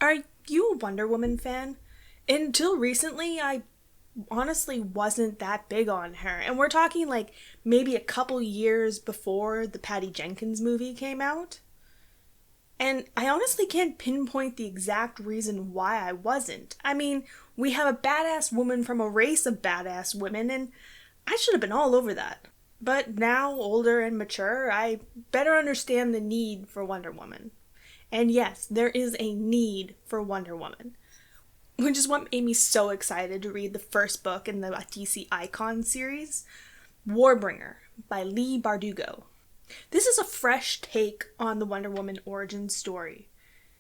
Are you a Wonder Woman fan? Until recently, I honestly wasn't that big on her. And we're talking like maybe a couple years before the Patty Jenkins movie came out. And I honestly can't pinpoint the exact reason why I wasn't. I mean, we have a badass woman from a race of badass women, and I should have been all over that. But now, older and mature, I better understand the need for Wonder Woman. And yes, there is a need for Wonder Woman, which is what made me so excited to read the first book in the DC Icon series, Warbringer by Lee Bardugo. This is a fresh take on the Wonder Woman origin story.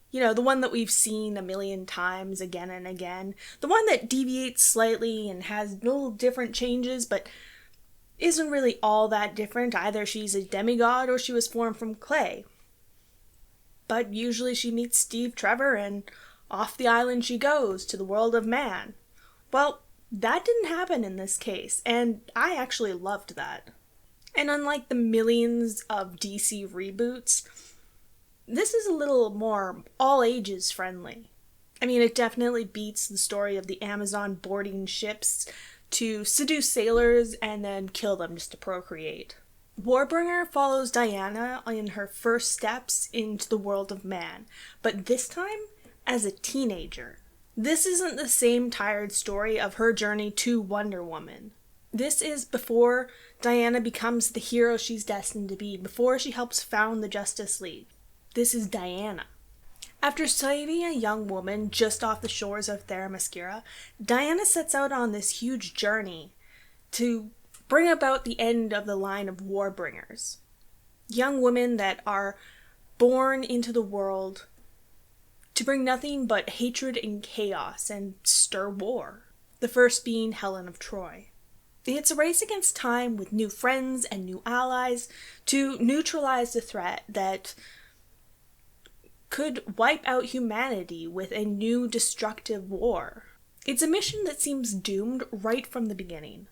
You know, the one that we've seen a million times again and again. The one that deviates slightly and has little different changes, but isn't really all that different. Either she's a demigod or she was formed from clay. But usually she meets Steve Trevor and off the island she goes to the world of man. Well, that didn't happen in this case, and I actually loved that. And unlike the millions of DC reboots, this is a little more all ages friendly. I mean, it definitely beats the story of the Amazon boarding ships to seduce sailors and then kill them just to procreate. Warbringer follows Diana in her first steps into the world of man, but this time as a teenager. This isn't the same tired story of her journey to Wonder Woman. This is before Diana becomes the hero she's destined to be, before she helps found the Justice League. This is Diana. After saving a young woman just off the shores of Themyscira, Diana sets out on this huge journey to bring about the end of the line of Warbringers. Young women that are born into the world to bring nothing but hatred and chaos and stir war. The first being Helen of Troy. It's a race against time with new friends and new allies to neutralize the threat that could wipe out humanity with a new destructive war. It's a mission that seems doomed right from the beginning.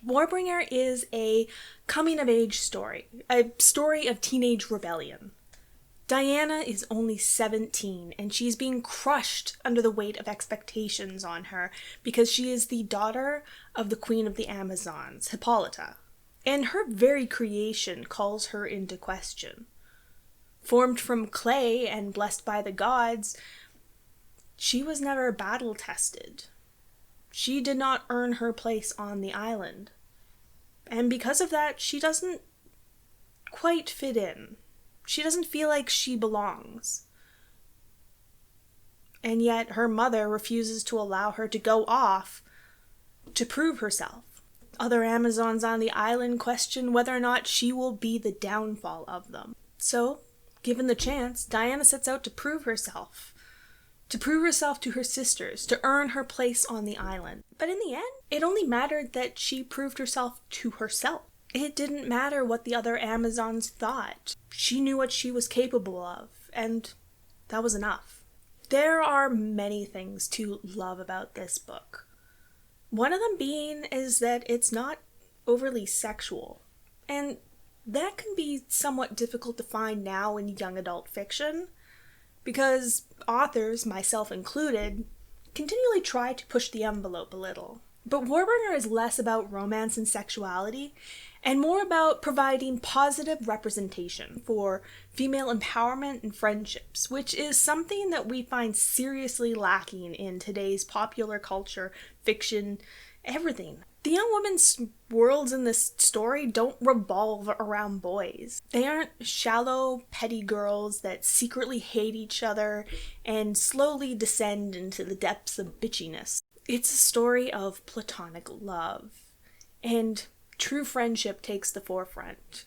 Warbringer is a coming-of-age story, a story of teenage rebellion. Diana is only 17, and she's being crushed under the weight of expectations on her because she is the daughter of the Queen of the Amazons, Hippolyta, and her very creation calls her into question. Formed from clay and blessed by the gods, she was never battle-tested. She did not earn her place on the island, and because of that, she doesn't quite fit in. She doesn't feel like she belongs. And yet her mother refuses to allow her to go off to prove herself. Other Amazons on the island question whether or not she will be the downfall of them. So, given the chance, Diana sets out to prove herself. To prove herself to her sisters, to earn her place on the island. But in the end, it only mattered that she proved herself to herself. It didn't matter what the other Amazons thought. She knew what she was capable of, and that was enough. There are many things to love about this book. One of them being is that it's not overly sexual, and that can be somewhat difficult to find now in young adult fiction, because authors, myself included, continually try to push the envelope a little. But Warbringer is less about romance and sexuality, and more about providing positive representation for female empowerment and friendships, which is something that we find seriously lacking in today's popular culture, fiction, everything. The young women's worlds in this story don't revolve around boys. They aren't shallow, petty girls that secretly hate each other and slowly descend into the depths of bitchiness. It's a story of platonic love, and true friendship takes the forefront,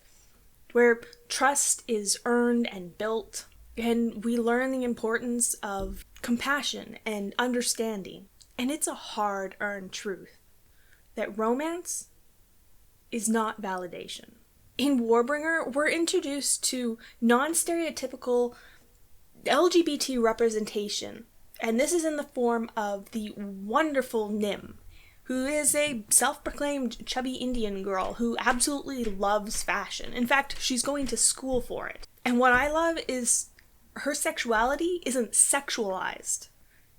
where trust is earned and built, and we learn the importance of compassion and understanding. And it's a hard-earned truth that romance is not validation. In Warbringer, we're introduced to non-stereotypical LGBT representation, and this is in the form of the wonderful Nim, who is a self-proclaimed chubby Indian girl who absolutely loves fashion. In fact, she's going to school for it. And what I love is Her sexuality isn't sexualized.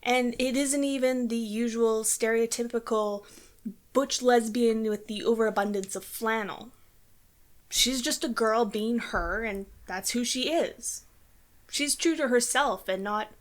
And it isn't even the usual stereotypical butch lesbian with the overabundance of flannel. She's just a girl being her, and that's who she is. She's true to herself and not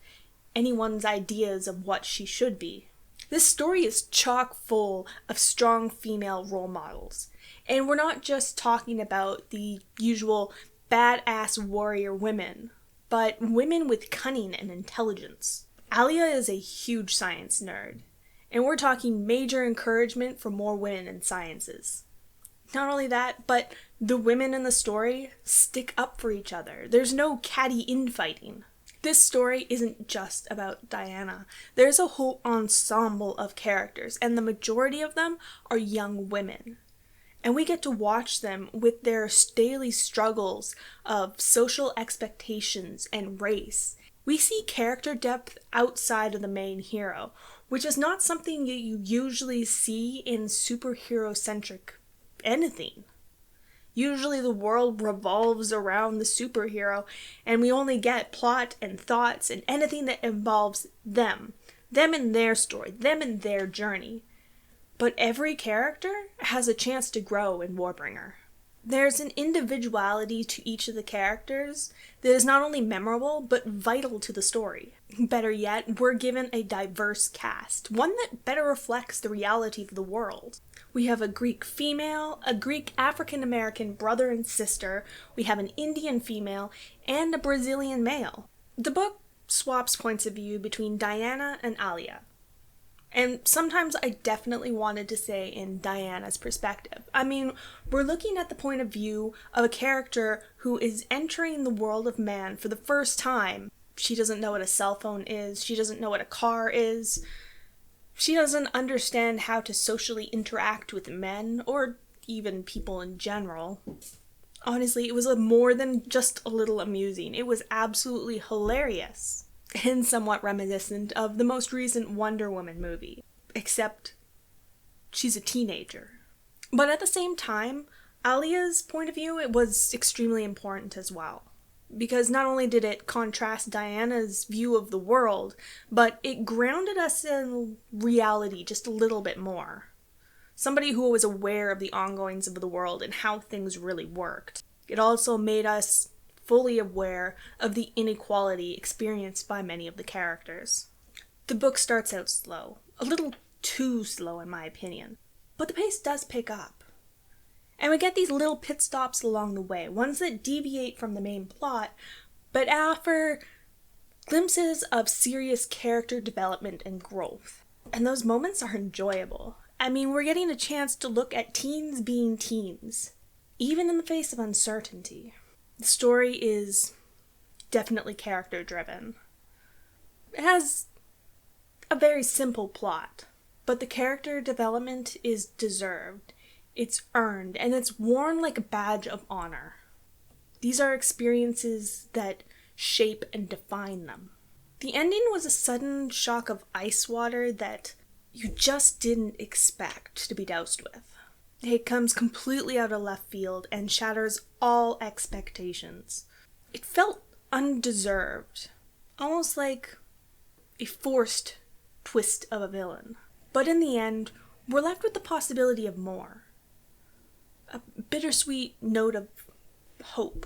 anyone's ideas of what she should be. This story is chock full of strong female role models. And we're not just talking about the usual badass warrior women, but women with cunning and intelligence. Alia is a huge science nerd, and we're talking major encouragement for more women in sciences. Not only that, but the women in the story stick up for each other. There's no catty infighting. This story isn't just about Diana. There's a whole ensemble of characters, and the majority of them are young women. And we get to watch them with their daily struggles of social expectations and race. We see character depth outside of the main hero, which is not something you usually see in superhero-centric anything. Usually the world revolves around the superhero, and we only get plot and thoughts and anything that involves them and their story, them and their journey. But every character has a chance to grow in Warbringer. There's an individuality to each of the characters that is not only memorable, but vital to the story. Better yet, we're given a diverse cast, one that better reflects the reality of the world. We have a Greek female, a Greek African-American brother and sister, we have an Indian female, and a Brazilian male. The book swaps points of view between Diana and Alia. And sometimes I definitely wanted to say in Diana's perspective. I mean, we're looking at the point of view of a character who is entering the world of man for the first time. She doesn't know what a cell phone is. She doesn't know what a car is. She doesn't understand how to socially interact with men, or even people in general. Honestly, it was more than just a little amusing. It was absolutely hilarious. And somewhat reminiscent of the most recent Wonder Woman movie. Except she's a teenager. But at the same time, Alia's point of view, it was extremely important as well. Because not only did it contrast Diana's view of the world, but it grounded us in reality just a little bit more. Somebody who was aware of the ongoings of the world and how things really worked. It also made us fully aware of the inequality experienced by many of the characters. The book starts out slow, a little too slow in my opinion, but the pace does pick up. And we get these little pit stops along the way, ones that deviate from the main plot, but offer glimpses of serious character development and growth. And those moments are enjoyable. I mean, we're getting a chance to look at teens being teens, even in the face of uncertainty. The story is definitely character-driven. It has a very simple plot, but the character development is deserved, it's earned, and it's worn like a badge of honor. These are experiences that shape and define them. The ending was a sudden shock of ice water that you just didn't expect to be doused with. It comes completely out of left field and shatters all expectations. It felt undeserved, almost like a forced twist of a villain. But in the end, we're left with the possibility of more. A bittersweet note of hope,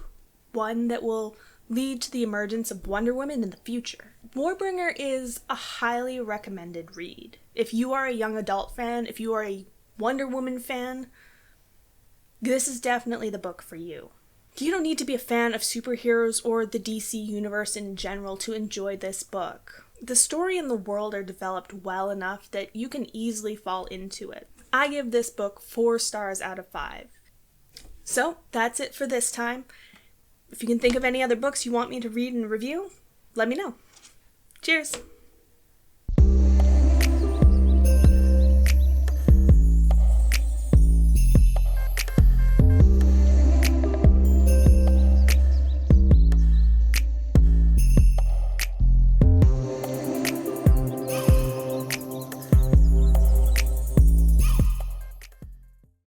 one that will lead to the emergence of Wonder Woman in the future. Warbringer is a highly recommended read. If you are a young adult fan, if you are a Wonder Woman fan, this is definitely the book for you. You don't need to be a fan of superheroes or the DC universe in general to enjoy this book. The story and the world are developed well enough that you can easily fall into it. I give this book 4 stars out of 5. So, that's it for this time. If you can think of any other books you want me to read and review, let me know. Cheers!